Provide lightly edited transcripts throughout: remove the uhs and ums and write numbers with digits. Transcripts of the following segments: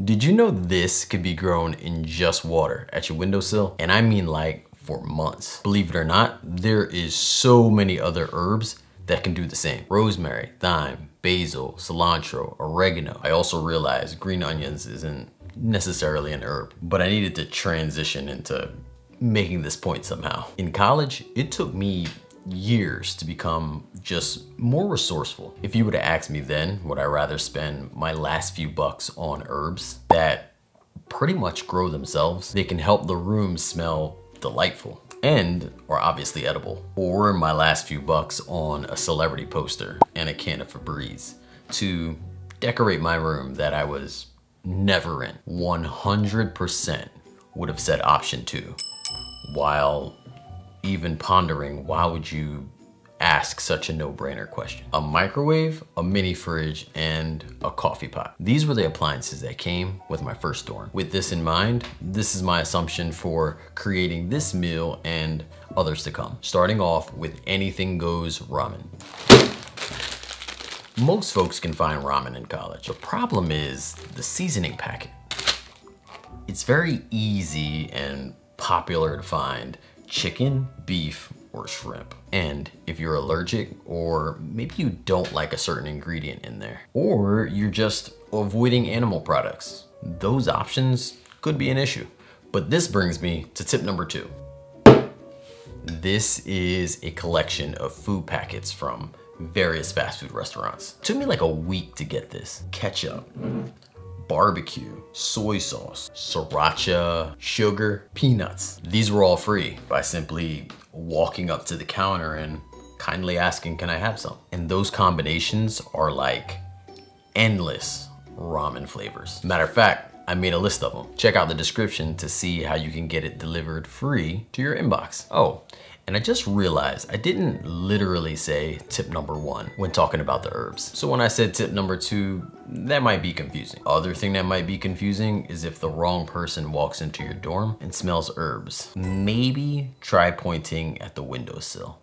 Did you know this could be grown in just water at your windowsill? And I mean like for months. Believe it or not, there is so many other herbs that can do the same. Rosemary, thyme, basil, cilantro, oregano. I also realized green onions isn't necessarily an herb, but I needed to transition into making this point somehow. In college, it took me years to become just more resourceful. If you would have asked me then, would I rather spend my last few bucks on herbs that pretty much grow themselves? They can help the room smell delightful and are obviously edible. Or my last few bucks on a celebrity poster and a can of Febreze to decorate my room that I was never in. 100% would have said option 2. While even pondering, why would you ask such a no-brainer question? A microwave, a mini fridge, and a coffee pot. These were the appliances that came with my first dorm. With this in mind, this is my assumption for creating this meal and others to come. Starting off with anything goes ramen. Most folks can find ramen in college. The problem is the seasoning packet. It's very easy and popular to find chicken, beef, or shrimp. And if you're allergic, or maybe you don't like a certain ingredient in there, or you're just avoiding animal products, those options could be an issue. But this brings me to tip number 2. This is a collection of food packets from various fast food restaurants. It took me like a week to get this. Ketchup, barbecue, soy sauce, sriracha, sugar, peanuts. These were all free by simply walking up to the counter and kindly asking, can I have some? And those combinations are like endless ramen flavors. Matter of fact, I made a list of them. Check out the description to see how you can get it delivered free to your inbox. Oh, and I just realized I didn't literally say tip number 1 when talking about the herbs. So when I said tip number 2, that might be confusing. Other thing that might be confusing is if the wrong person walks into your dorm and smells herbs. Maybe try pointing at the windowsill.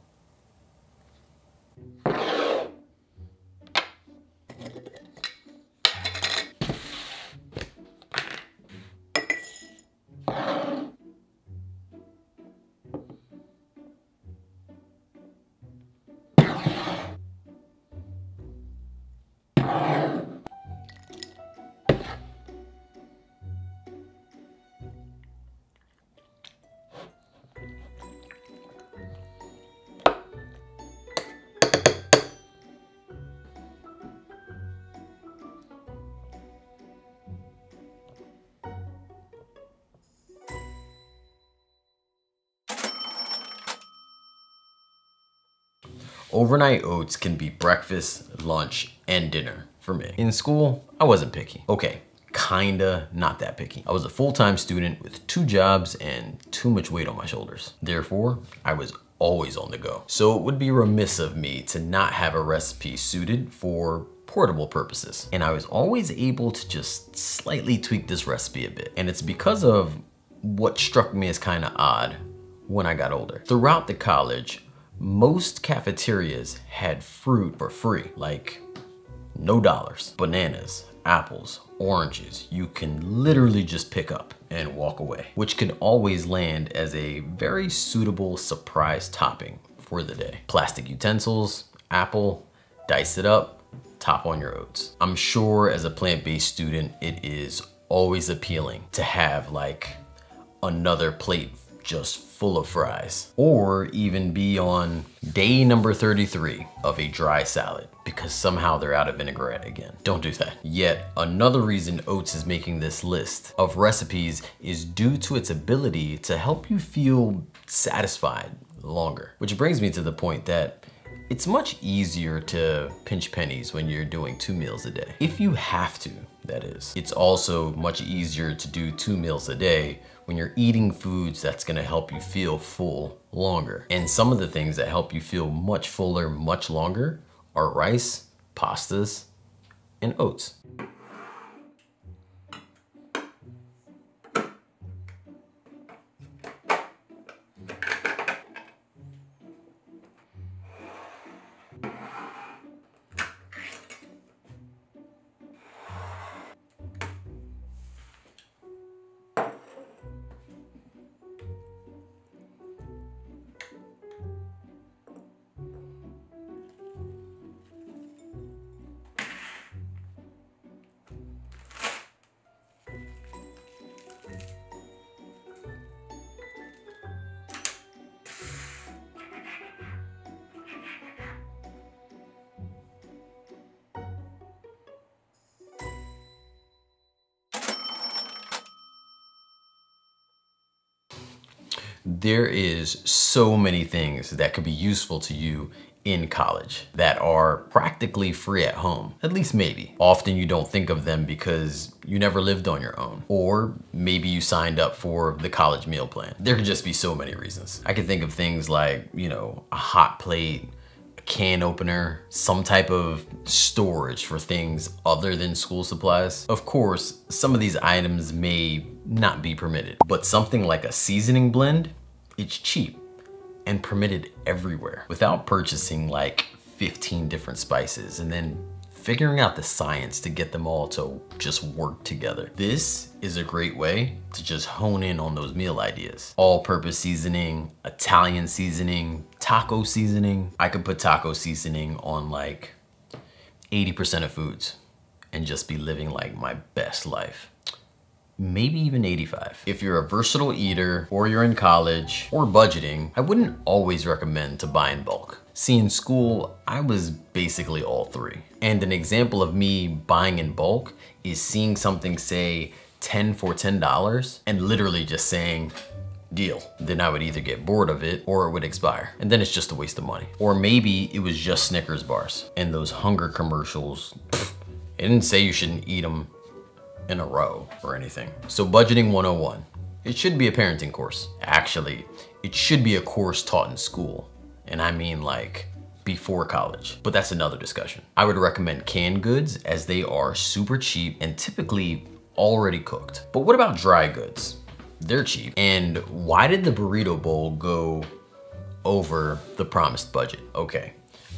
Overnight oats can be breakfast, lunch, and dinner for me. In school, I wasn't picky. Okay, kinda not that picky. I was a full-time student with 2 jobs and too much weight on my shoulders. Therefore, I was always on the go. So it would be remiss of me to not have a recipe suited for portable purposes. And I was always able to just slightly tweak this recipe a bit. And it's because of what struck me as kinda odd when I got older. Throughout the college, most cafeterias had fruit for free, like no dollars. Bananas, apples, oranges, you can literally just pick up and walk away, which can always land as a very suitable surprise topping for the day. Plastic utensils, apple, dice it up, top on your oats. I'm sure as a plant-based student, it is always appealing to have like another plate just full of fries, or even be on day number 33 of a dry salad because somehow they're out of vinaigrette again. Don't do that. Yet another reason oats is making this list of recipes is due to its ability to help you feel satisfied longer. Which brings me to the point that it's much easier to pinch pennies when you're doing 2 meals a day. If you have to, that is. It's also much easier to do 2 meals a day when you're eating foods that's gonna help you feel full longer. And some of the things that help you feel much fuller, much longer are rice, pastas, and oats. There is so many things that could be useful to you in college that are practically free at home, at least maybe. Often you don't think of them because you never lived on your own, or maybe you signed up for the college meal plan. There could just be so many reasons. I can think of things like, you know, a hot plate, a can opener, some type of storage for things other than school supplies. Of course, some of these items may not be permitted, but something like a seasoning blend, it's cheap and permitted everywhere without purchasing like 15 different spices and then figuring out the science to get them all to just work together. This is a great way to just hone in on those meal ideas. All-purpose seasoning, Italian seasoning, taco seasoning. I could put taco seasoning on like 80% of foods and just be living like my best life. Maybe even 85. If you're a versatile eater, or you're in college, or budgeting, I wouldn't always recommend to buy in bulk. See, in school, I was basically all three. And an example of me buying in bulk is seeing something say 10 for $10 and literally just saying, deal. Then I would either get bored of it or it would expire. And then it's just a waste of money. Or maybe it was just Snickers bars and those hunger commercials. It didn't say you shouldn't eat them in a row or anything. So budgeting 101, it should be a parenting course. Actually, it should be a course taught in school. And I mean like before college, but that's another discussion. I would recommend canned goods as they are super cheap and typically already cooked. But what about dry goods? They're cheap. And why did the burrito bowl go over the promised budget? Okay,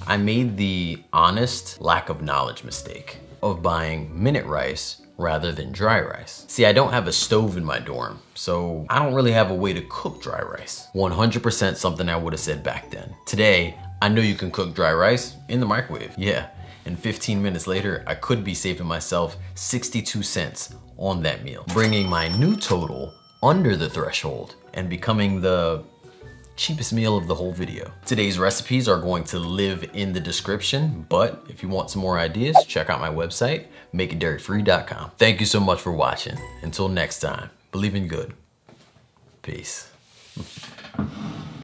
I made the honest lack of knowledge mistake of buying minute rice rather than dry rice. See, I don't have a stove in my dorm, so I don't really have a way to cook dry rice. 100% something I would have said back then. Today, I know you can cook dry rice in the microwave. Yeah, and 15 minutes later, I could be saving myself 62 cents on that meal, bringing my new total under the threshold and becoming the cheapest meal of the whole video. Today's recipes are going to live in the description, but if you want some more ideas, check out my website, makeitdairyfree.com. Thank you so much for watching. Until next time, believe in good. Peace.